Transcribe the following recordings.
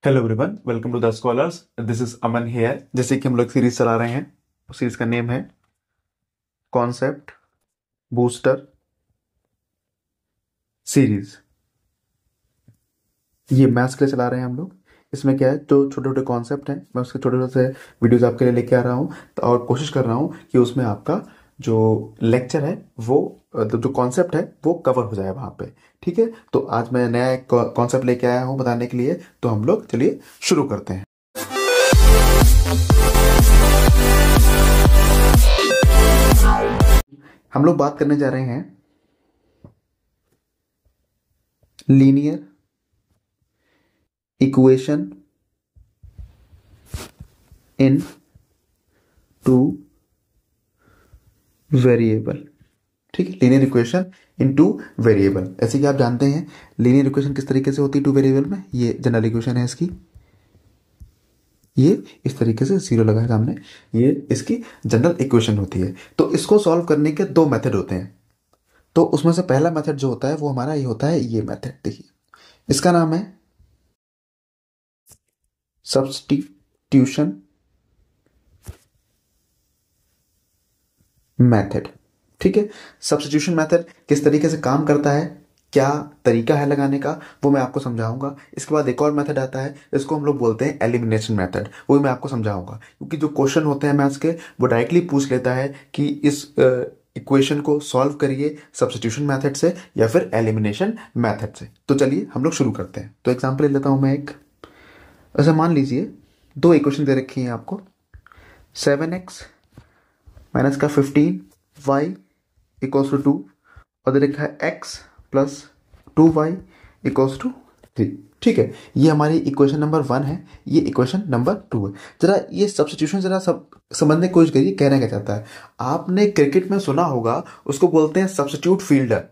Hello everyone, welcome to the scholars. This is Aman here. जैसे कि हम लोग सीरीज चला रहे हैं, उस सीरीज का नेम है कॉन्सेप्ट बूस्टर सीरीज। ये मैथ्स के लिए चला रहे हैं हम लोग। इसमें क्या है, जो छोटे छोटे कॉन्सेप्ट हैं मैं उसके छोटे छोटे से वीडियोज आपके लिए लेके आ रहा हूँ। तो और कोशिश कर रहा हूँ कि उसमें आपका जो लेक्चर है वो जो कॉन्सेप्ट है वो कवर हो जाए वहाँ पे। ठीक है, तो आज मैं नया एक कॉन्सेप्ट लेके आया हूँ बताने के लिए। तो हम लोग चलिए शुरू करते हैं। हम लोग बात करने जा रहे हैं linear equation in two variable. ठीक है, linear equation in two variable. ऐसे कि आप जानते हैं लीनियर इक्वेशन किस तरीके से होती है टू वेरिएबल में। ये जनरल इक्वेशन है इसकी, ये इस तरीके से जीरो लगा है सामने, ये इसकी जनरल इक्वेशन होती है। तो इसको सॉल्व करने के दो मेथड होते हैं। तो उसमें से पहला मेथड जो होता है वो हमारा ये होता है, ये मेथड देखिए, इसका नाम है सब्स्टिट्यूशन मेथड। ठीक है, सब्स्टिट्यूशन मेथड किस तरीके से काम करता है, क्या तरीका है लगाने का, वो मैं आपको समझाऊंगा। इसके बाद एक और मेथड आता है, इसको हम लोग बोलते हैं एलिमिनेशन मेथड, वो भी मैं आपको समझाऊंगा। क्योंकि जो क्वेश्चन होते हैं मैथ्स के वो डायरेक्टली पूछ लेता है कि इस इक्वेशन को सॉल्व करिए सब्स्टिट्यूशन मेथड से या फिर एलिमिनेशन मेथड से। तो चलिए हम लोग शुरू करते हैं। तो एग्जाम्पल ले लेता हूं मैं एक। ऐसा मान लीजिए दो इक्वेशन दे रखी हैं आपको, 7x माइनस का 15y इक्वल्स टू 2 और दे रखा है x plus 2y equals to 3। ठीक है, ये हमारी इक्वेशन नंबर 1 है, ये इक्वेशन नंबर 2 है। जरा ये सब्स्टिट्यूशन जरा सब समझने की कोशिश करिए, कहना क्या चाहता है। आपने क्रिकेट में सुना होगा, उसको बोलते हैं सब्स्टिट्यूट फील्डर।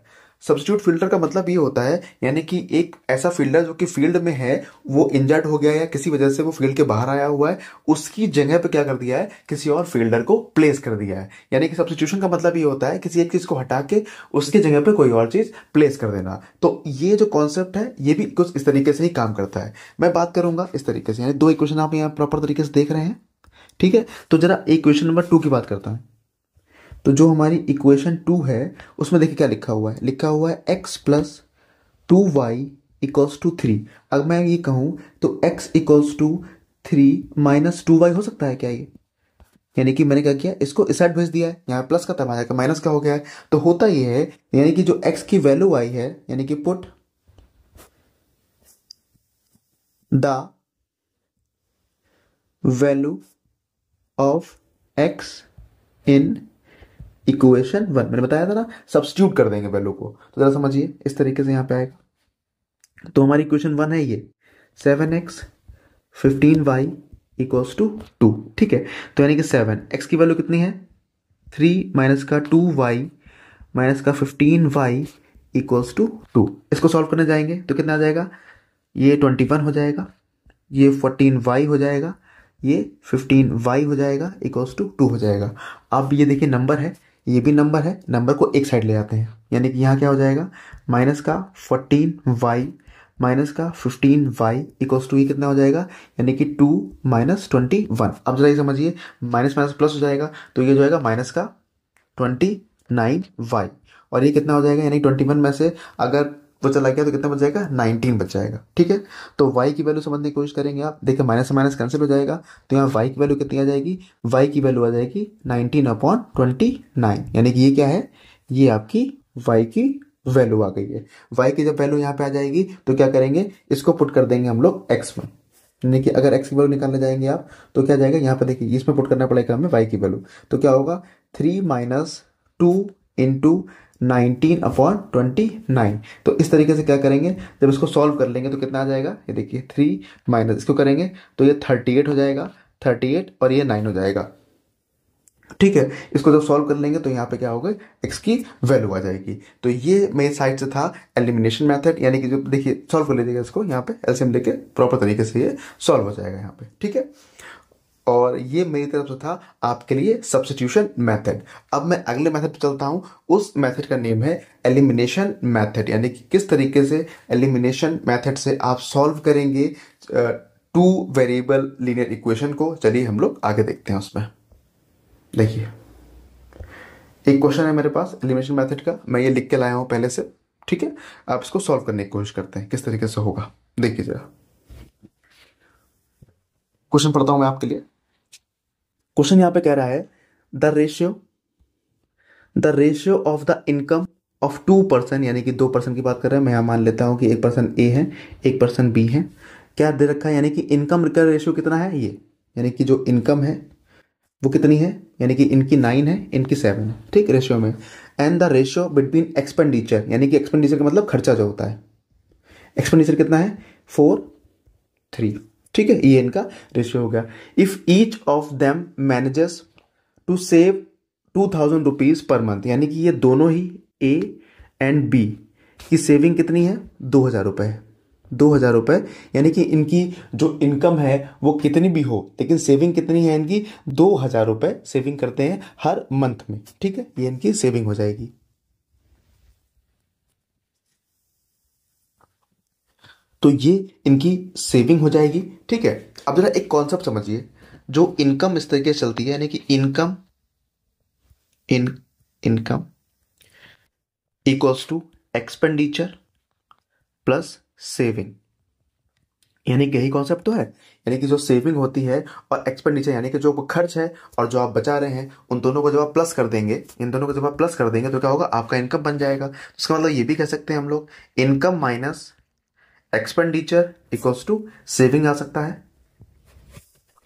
सब्स्टिट्यूट फील्डर का मतलब ये होता है, यानी कि एक ऐसा फील्डर जो कि फील्ड में है, वो इंजर्ड हो गया या किसी वजह से वो फील्ड के बाहर आया हुआ है, उसकी जगह पे क्या कर दिया है, किसी और फील्डर को प्लेस कर दिया है। यानी कि सब्स्टिट्यूशन का मतलब ये होता है किसी एक चीज को हटा के उसकी जगह पे कोई और चीज प्लेस कर देना। तो ये जो कॉन्सेप्ट है ये भी कुछ इस तरीके से ही काम करता है। मैं बात करूंगा इस तरीके से, यानी दो इक्वेशन आप यहाँ प्रॉपर तरीके से देख रहे हैं। ठीक है, तो जरा इक्वेशन नंबर 2 की बात करता हूं। तो जो हमारी इक्वेशन 2 है उसमें देखिए क्या लिखा हुआ है, लिखा हुआ है x plus 2y equals to 3। अगर मैं ये कहूं तो x equals to 3 minus 2y हो सकता है क्या ये? यानी कि मैंने क्या किया, इसको इस साइड भेज दिया है, यहाँ प्लस का था का माइनस का हो गया है। तो होता ये है, यानी कि जो x की वैल्यू आई है, यानी कि put the value of x in equation 1, मैंने बताया था ना सब्स्टिट्यूट कर देंगे वैल्यू को। तो जरा समझिए इस तरीके से यहाँ पे आएगा। तो हमारी इक्वेशन 1 है ये 7x 15y इक्वल्स टू 2। ठीक है, तो यानी कि 7x की वैल्यू कितनी है 3 माइनस का 2y माइनस का 15y इक्वल्स टू 2। इसको सॉल्व करने जाएंगे तो कितना आ जाएगा, ये 21 हो जाएगा, ये 14y हो जाएगा, ये 15y हो जाएगा इक्वल्स टू 2 हो जाएगा। अब ये देखिए नंबर है, ये भी नंबर है, नंबर को एक साइड ले जाते हैं, यानी कि यहाँ क्या हो जाएगा, माइनस का 14y माइनस का 15y इक्वल्स टू ये कितना हो जाएगा, यानी कि 2 माइनस 21। अब जरा ये समझिए, माइनस माइनस प्लस हो जाएगा, तो ये जो आएगा माइनस का 29y और ये कितना हो जाएगा, यानी 21 में से अगर वो चला गया तो कितना बच जाएगा, 19 बच जाएगा। ठीक है, तो y की वैल्यू समझने की कोशिश करेंगे आप। देखिए माइनस से माइनस कैंसिल हो जाएगा, तो यहाँ y की वैल्यू कितनी आ जाएगी, y की वैल्यू आ जाएगी 19/29। यानी कि ये क्या है, ये आपकी y की वैल्यू आ गई है। y की जब वैल्यू यहाँ पे आ जाएगी तो क्या करेंगे, इसको पुट कर देंगे हम लोग x में। यानी कि अगर x की वैल्यू निकालने जाएंगे आप तो क्या जाएगा, यहाँ पे देखिए इसमें पुट करना पड़ेगा हमें y की वैल्यू। तो क्या होगा 3 माइनस 2 इंटू 19/29। तो इस तरीके से क्या करेंगे, जब इसको सॉल्व कर लेंगे तो कितना आ जाएगा, ये देखिए 3 माइनस इसको करेंगे तो ये 38 हो जाएगा, 38 और ये 9 हो जाएगा। ठीक है, इसको जब सॉल्व कर लेंगे तो यहाँ पे क्या होगा, x की वैल्यू आ जाएगी। तो ये मेरे साइड से था एलिमिनेशन मेथड, यानी कि जो देखिए सॉल्व कर लीजिएगा इसको, यहाँ पे एलसीएम लेके प्रॉपर तरीके से ये सॉल्व हो जाएगा यहाँ पे। ठीक है, और ये मेरी तरफ से था आपके लिए सब्स्टिट्यूशन मेथड। अब मैं अगले मेथड पे चलता हूं, उस मेथड का नेम है एलिमिनेशन मेथड। यानी कि किस तरीके से एलिमिनेशन मेथड से आप सॉल्व करेंगे टू वेरिएबल लीनियर इक्वेशन को चलिए हम लोग आगे देखते हैं। उसमें देखिए एक क्वेश्चन है मेरे पास एलिमिनेशन मेथड का, मैं ये लिख के लाया हूं पहले से, ठीक है। आप इसको सॉल्व करने की कोशिश करते हैं किस तरीके से होगा। देखिए जरा क्वेश्चन पढ़ता हूं मैं आपके लिए। क्वेश्चन यहां पे कह रहा है the ratio of the income of 2 person, यानी कि 2 पर्सन की बात कर रहे हैं। मैं यहां मान लेता हूं कि एक पर्सन ए है, एक पर्सन बी है। क्या दे रखा है, यानी कि इनकम का रेशियो कितना है ये, यानी कि जो इनकम है वो कितनी है, यानी कि इनकी 9 है, इनकी 7 है, ठीक, रेशियो में। And the ratio between expenditure, यानी कि एक्सपेंडिचर का मतलब खर्चा जो होता है, एक्सपेंडिचर कितना है 4:3, ठीक है, ये इनका रेशियो हो गया। If each of them manages to save 2000 rupees per month, यानी कि ये दोनों ही ए एंड बी की सेविंग कितनी है 2000 रुपये, 2000 रुपये, यानी कि इनकी जो इनकम है वो कितनी भी हो लेकिन सेविंग कितनी है इनकी 2000 रुपये सेविंग करते हैं हर मंथ में, ठीक है, ये इनकी सेविंग हो जाएगी। तो ये इनकी सेविंग हो जाएगी, ठीक है। अब जरा एक कॉन्सेप्ट समझिए, जो इनकम इस तरीके से चलती है, यानी कि income equals to expenditure plus saving, यानी कि यही कॉन्सेप्ट तो है। यानी कि जो सेविंग होती है और एक्सपेंडिचर, यानी कि जो खर्च है और जो आप बचा रहे हैं, उन दोनों को जब आप प्लस कर देंगे, इन दोनों को जब आप प्लस कर देंगे तो क्या होगा, आपका इनकम बन जाएगा। इसका मतलब ये भी कह सकते हैं हम लोग income minus expenditure equals to saving आ सकता है,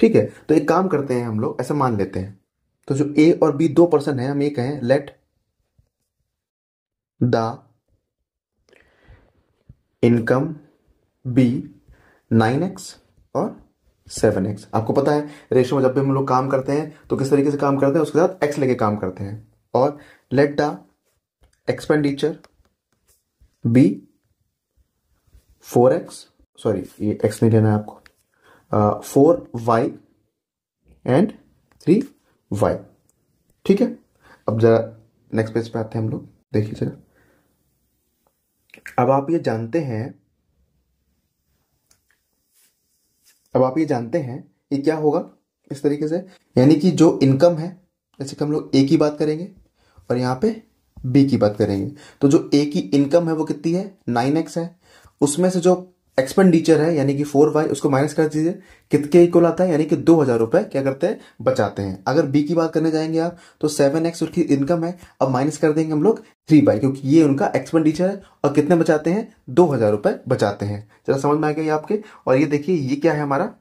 ठीक है। तो एक काम करते हैं हम लोग, ऐसा मान लेते हैं, तो जो ए और बी 2 पर्सन है, हम ये कहें let the income B 9x और 7x। आपको पता है रेशियो में जब भी हम लोग काम करते हैं तो किस तरीके से काम करते हैं, उसके साथ x लेके काम करते हैं। और let the expenditure be 4x, sorry ये x नहीं लेना है आपको, 4y एंड 3y, ठीक है। अब जरा नेक्स्ट पेज पे आते हैं हम लोग, देखिए जरा। अब आप ये जानते हैं कि क्या होगा इस तरीके से, यानी कि जो इनकम है, जैसे कि हम लोग ए की बात करेंगे और यहाँ पे बी की बात करेंगे, तो जो ए की इनकम है वो कितनी है 9x है, उसमें से जो एक्सपेंडिचर है यानी कि 4y उसको माइनस कर दीजिए, कितने इक्वल आता है, यानी कि 2000 रुपये क्या करते हैं बचाते हैं। अगर बी की बात करने जाएंगे आप तो 7x उसकी इनकम है, अब माइनस कर देंगे हम लोग 3y, क्योंकि ये उनका एक्सपेंडिचर है, और कितने बचाते हैं 2000 रुपये बचाते हैं। जरा समझ में आ गया ये आपके। और ये देखिए ये क्या है हमारा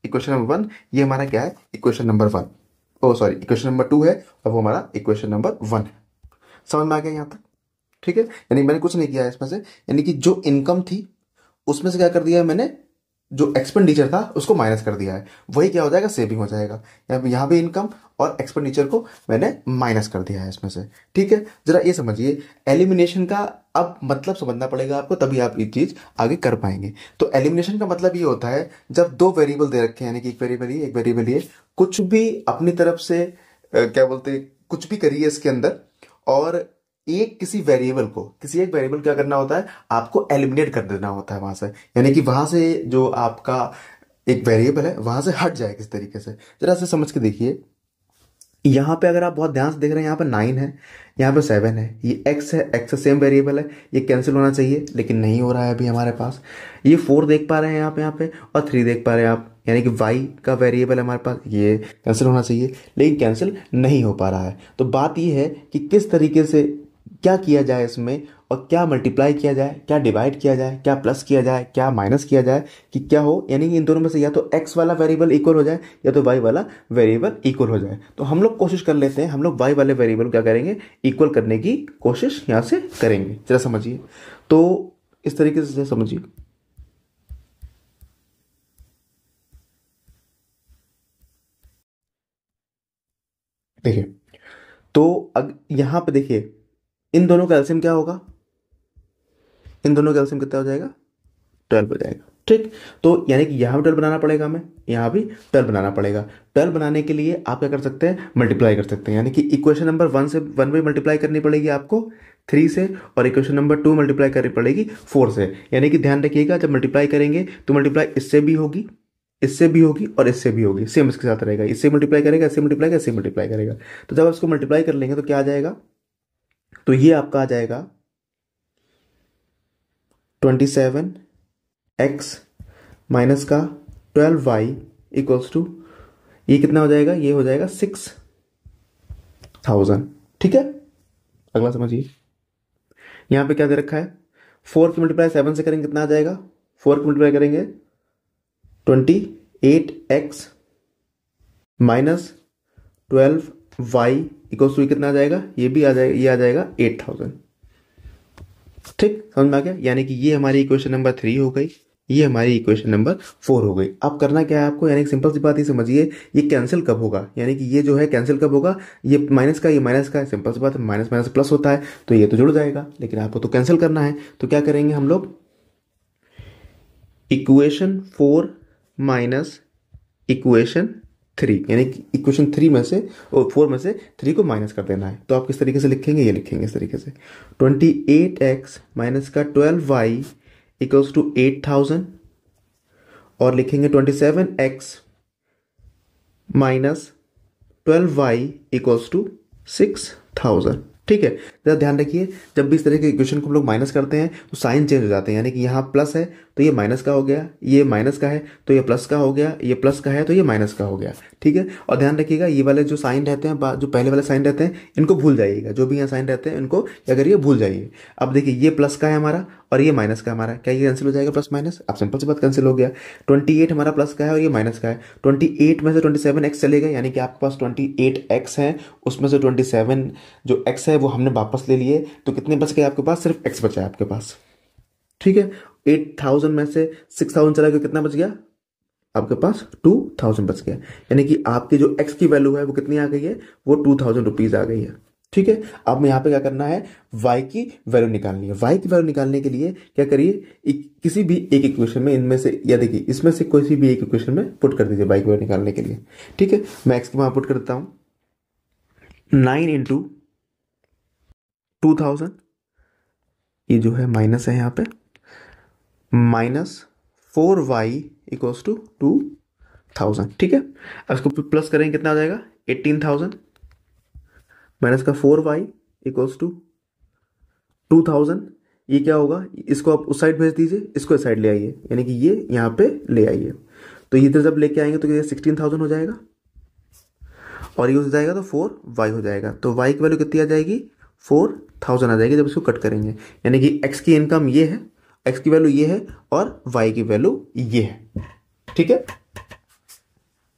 इक्वेशन नंबर 1, ये हमारा क्या है इक्वेशन नंबर 1, ओ सॉरी इक्वेशन नंबर 2 है, और वो हमारा इक्वेशन नंबर 1 है। समझ में आ गया यहाँ तक, ठीक है। यानी मैंने कुछ नहीं किया है इसमें से, यानी कि जो इनकम थी उसमें से क्या कर दिया है मैंने, जो एक्सपेंडिचर था उसको माइनस कर दिया है, वही क्या हो जाएगा सेविंग हो जाएगा। यहाँ भी इनकम और एक्सपेंडिचर को मैंने माइनस कर दिया है इसमें से, ठीक है। जरा ये समझिए एलिमिनेशन का अब मतलब समझना पड़ेगा आपको, तभी आप ये चीज आगे कर पाएंगे। तो एलिमिनेशन का मतलब ये होता है जब 2 वेरिएबल दे रखे हैं, यानी कि एक वेरिएबल ये एक वेरिएबल ये, कुछ भी अपनी तरफ से क्या बोलते हैं कुछ भी करिए इसके अंदर, और किसी एक वेरिएबल क्या करना होता है आपको एलिमिनेट कर देना होता है वहां से, यानी कि वहां से जो आपका एक वेरिएबल है वहां से हट जाए किस तरीके से। जरा से समझ के देखिए, यहाँ पे अगर आप बहुत ध्यान से देख रहे हैं यहाँ पे 9 है, यहाँ पे 7 है, ये x है, x सेम वेरिएबल है, ये कैंसिल होना चाहिए लेकिन नहीं हो रहा है अभी हमारे पास। ये 4 देख पा रहे हैं यहाँ पे और 3 देख पा रहे हैं आप, यानी कि y का वेरिएबल है हमारे पास, ये कैंसिल होना चाहिए लेकिन कैंसिल नहीं हो पा रहा है। तो बात ये है कि किस तरीके से क्या किया जाए इसमें, और क्या मल्टीप्लाई किया जाए, क्या डिवाइड किया जाए, क्या प्लस किया जाए, क्या माइनस किया जाए, कि क्या हो, यानी कि इन दोनों में से या तो x वाला वेरिएबल इक्वल हो जाए या तो y वाला वेरिएबल इक्वल हो जाए। तो हम लोग कोशिश कर लेते हैं, हम लोग y वाले वेरिएबल क्या करेंगे इक्वल करने की कोशिश यहाँ से करेंगे। जरा समझिए, तो इस तरीके से समझिए, देखिए तो यहां पे देखिए इन दोनों का एलसीएम क्या होगा, इन दोनों का एलसीएम कितना हो जाएगा 12 हो जाएगा, ठीक। तो यानी कि यहाँ भी 12 बनाना पड़ेगा हमें, यहाँ भी 12 बनाना पड़ेगा। 12 बनाने के लिए आप क्या कर सकते हैं मल्टीप्लाई कर सकते हैं, यानी कि इक्वेशन नंबर 1 से 1 में मल्टीप्लाई करनी पड़ेगी आपको 3 से, और इक्वेशन नंबर 2 मल्टीप्लाई करनी पड़ेगी 4 से। यानी कि ध्यान रखिएगा जब मल्टीप्लाई करेंगे तो मल्टीप्लाई इससे भी होगी इससे भी होगी और इससे भी होगी, सेम इसके साथ रहेगा, इससे मल्टीप्लाई करेगा, इससे मल्टीप्लाई करेगा, इससे मल्टीप्लाई करेगा। तो जब आप इसको मल्टीप्लाई कर लेंगे तो क्या आ जाएगा, तो ये आपका आ जाएगा 27x माइनस का 12y इक्वल्स टू, ये कितना हो जाएगा, ये हो जाएगा 6000। ठीक है, अगला समझिए, यहां पे क्या दे रखा है, 4 की मल्टीप्लाई 7 से करेंगे कितना आ जाएगा, 4 की मल्टीप्लाई करेंगे 28x minus 12y equals to कितना आ जाएगा, ये भी आ जाएगा, ये आ जाएगा 8000। ठीक, समझ में आ गया। यानी कि ये हमारी इक्वेशन नंबर 3 हो गई, ये हमारी इक्वेशन नंबर 4 हो गई। अब करना क्या है आपको, यानी सिंपल सी बात ही समझिए, ये कैंसिल कब होगा, यानी कि ये जो है कैंसिल कब होगा, ये माइनस का, ये माइनस का है, सिंपल सी बात है, माइनस माइनस प्लस होता है तो ये तो जुड़ जाएगा, लेकिन आपको तो कैंसिल करना है। तो क्या करेंगे हम लोग, इक्वेशन 4 माइनस इक्वेशन 3, यानी कि इक्वेशन 3 में से और 4 में से 3 को माइनस कर देना है। तो आप किस तरीके से लिखेंगे, ये लिखेंगे इस तरीके से, 28x माइनस का 12y इक्वल्स टू 8000, और लिखेंगे 27x minus 12y equals to 6000। ठीक है, जरा ध्यान रखिए, जब भी इस तरह के इक्वेशन को हम लोग माइनस करते हैं तो साइन चेंज हो जाते हैं, यानी कि यहाँ प्लस है तो ये माइनस का हो गया, ये माइनस का है तो ये प्लस का हो गया, ये प्लस का है तो ये माइनस का हो गया। ठीक है, और ध्यान रखिएगा ये वाले जो साइन रहते हैं, जो पहले वाले साइन रहते हैं, इनको भूल जाइएगा, जो भी यहाँ साइन रहते हैं इनको क्या करिए, भूल जाइए। अब देखिए ये प्लस का है हमारा और ये माइनस का हमारा, क्या ये कैंसिल हो जाएगा, प्लस माइनस, अब सिंपल सी बात कैंसिल हो गया। 28 हमारा प्लस का है और ये माइनस का है, 28 में से 27x चलेगा, यानी कि आपके पास 28x है, उसमें से 27 जो x है वो हमने वापस ले लिए, तो कितने बच गए आपके पास, सिर्फ x बचा है आपके पास। ठीक है, 8000 में से 6000 चला गया, कितना बच गया आपके पास, 2000 बच गया, यानी कि आपकी जो x की वैल्यू है वो कितनी आ गई है, वो 2000 रुपीज आ गई है। ठीक है, अब यहाँ पे क्या करना है, y की वैल्यू निकालनी है। y की वैल्यू निकालने के लिए क्या करिए, किसी भी एक इक्वेशन में इनमें से, या देखिए इसमें से कोई सी भी एक इक्वेशन में पुट कर दीजिए y की वैल्यू निकालने के लिए। ठीक है, मैं x की वहां पुट करता हूं, 9 इंटू 2000, ये जो है माइनस है यहाँ पे, माइनस 4y इक्वल्स टू 2000। ठीक है, अब इसको प्लस करेंगे कितना आ जाएगा, 18000 माइनस का 4y इक्वल्स टू 2000, ये क्या होगा, इसको आप उस साइड भेज दीजिए, इसको इस साइड ले आइए, यानी कि ये यहाँ पे ले आइए, तो इधर जब लेके आएंगे तो ये 16000 हो जाएगा, और ये हो जाएगा तो 4y हो जाएगा, तो y की वैल्यू कितनी आ जाएगी, 4000 आ जाएगी जब इसको कट करेंगे, यानी कि x की इनकम ये है, x की वैल्यू ये है और y की वैल्यू ये है। ठीक है,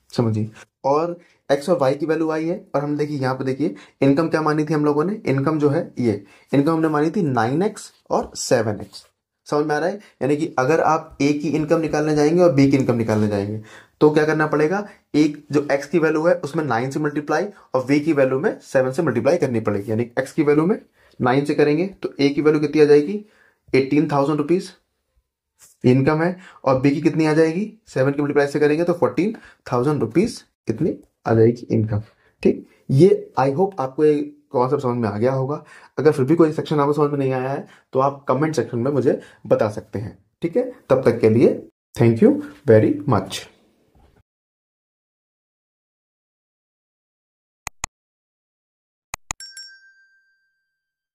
समझिए, और x और y की वैल्यू आई है, और हम देखिए यहाँ पे देखिए इनकम क्या मानी थी हम लोगों ने, इनकम जो है ये इनकम हमने मानी थी 9x और 7x। समझ में आ रहा है, यानी कि अगर आप a की इनकम निकालने जाएंगे और b की इनकम निकालने जाएंगे तो क्या करना पड़ेगा, एक जो x की वैल्यू है उसमें 9 से मल्टीप्लाई और v की वैल्यू में 7 से मल्टीप्लाई करनी पड़ेगी, यानी x की वैल्यू में 9 से करेंगे तो a की वैल्यू कितनी आ जाएगी, 18000 रुपीज इनकम है, और b की कितनी आ जाएगी, 7 की मल्टीप्लाई से करेंगे तो 14000 रुपीज कितनी आ जाएगी इनकम। ठीक, ये आई होप आपको ये कॉन्सेप्ट समझ में आ गया होगा। अगर फिर भी कोई सेक्शन आपको समझ में नहीं आया है तो आप कमेंट सेक्शन में मुझे बता सकते हैं। ठीक है, तब तक के लिए थैंक यू वेरी मच।